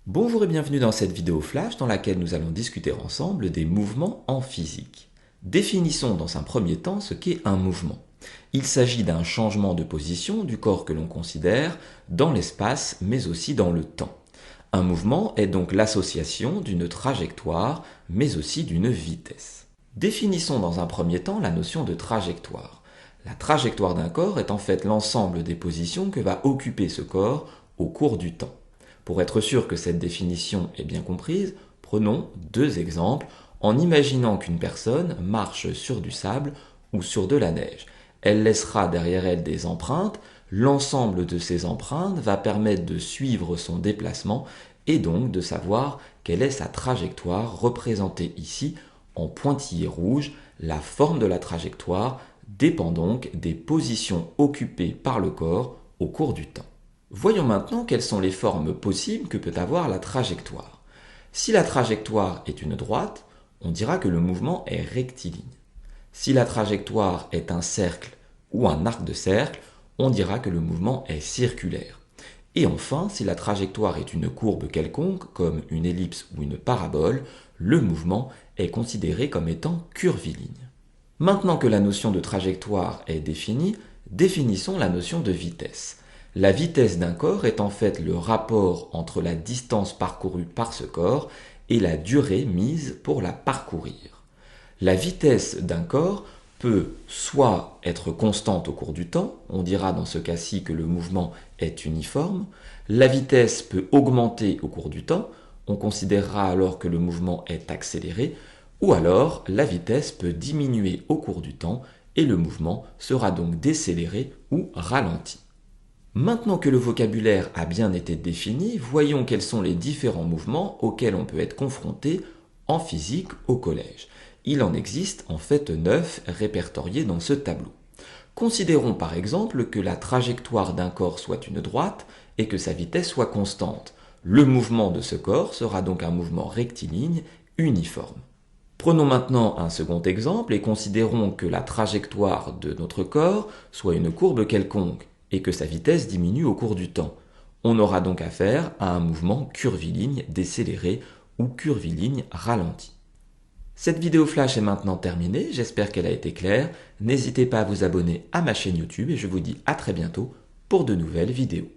Bonjour et bienvenue dans cette vidéo flash dans laquelle nous allons discuter ensemble des mouvements en physique. Définissons dans un premier temps ce qu'est un mouvement. Il s'agit d'un changement de position du corps que l'on considère dans l'espace mais aussi dans le temps. Un mouvement est donc l'association d'une trajectoire mais aussi d'une vitesse. Définissons dans un premier temps la notion de trajectoire. La trajectoire d'un corps est en fait l'ensemble des positions que va occuper ce corps au cours du temps. Pour être sûr que cette définition est bien comprise, prenons deux exemples en imaginant qu'une personne marche sur du sable ou sur de la neige. Elle laissera derrière elle des empreintes, l'ensemble de ces empreintes va permettre de suivre son déplacement et donc de savoir quelle est sa trajectoire représentée ici en pointillés rouges. La forme de la trajectoire dépend donc des positions occupées par le corps au cours du temps. Voyons maintenant quelles sont les formes possibles que peut avoir la trajectoire. Si la trajectoire est une droite, on dira que le mouvement est rectiligne. Si la trajectoire est un cercle ou un arc de cercle, on dira que le mouvement est circulaire. Et enfin, si la trajectoire est une courbe quelconque, comme une ellipse ou une parabole, le mouvement est considéré comme étant curviligne. Maintenant que la notion de trajectoire est définie, définissons la notion de vitesse. La vitesse d'un corps est en fait le rapport entre la distance parcourue par ce corps et la durée mise pour la parcourir. La vitesse d'un corps peut soit être constante au cours du temps, on dira dans ce cas-ci que le mouvement est uniforme, la vitesse peut augmenter au cours du temps, on considérera alors que le mouvement est accéléré, ou alors la vitesse peut diminuer au cours du temps et le mouvement sera donc décéléré ou ralenti. Maintenant que le vocabulaire a bien été défini, voyons quels sont les différents mouvements auxquels on peut être confronté en physique au collège. Il en existe en fait 9 répertoriés dans ce tableau. Considérons par exemple que la trajectoire d'un corps soit une droite et que sa vitesse soit constante. Le mouvement de ce corps sera donc un mouvement rectiligne uniforme. Prenons maintenant un second exemple et considérons que la trajectoire de notre corps soit une courbe quelconque et que sa vitesse diminue au cours du temps. On aura donc affaire à un mouvement curviligne décéléré ou curviligne ralenti. Cette vidéo flash est maintenant terminée, j'espère qu'elle a été claire. N'hésitez pas à vous abonner à ma chaîne YouTube et je vous dis à très bientôt pour de nouvelles vidéos.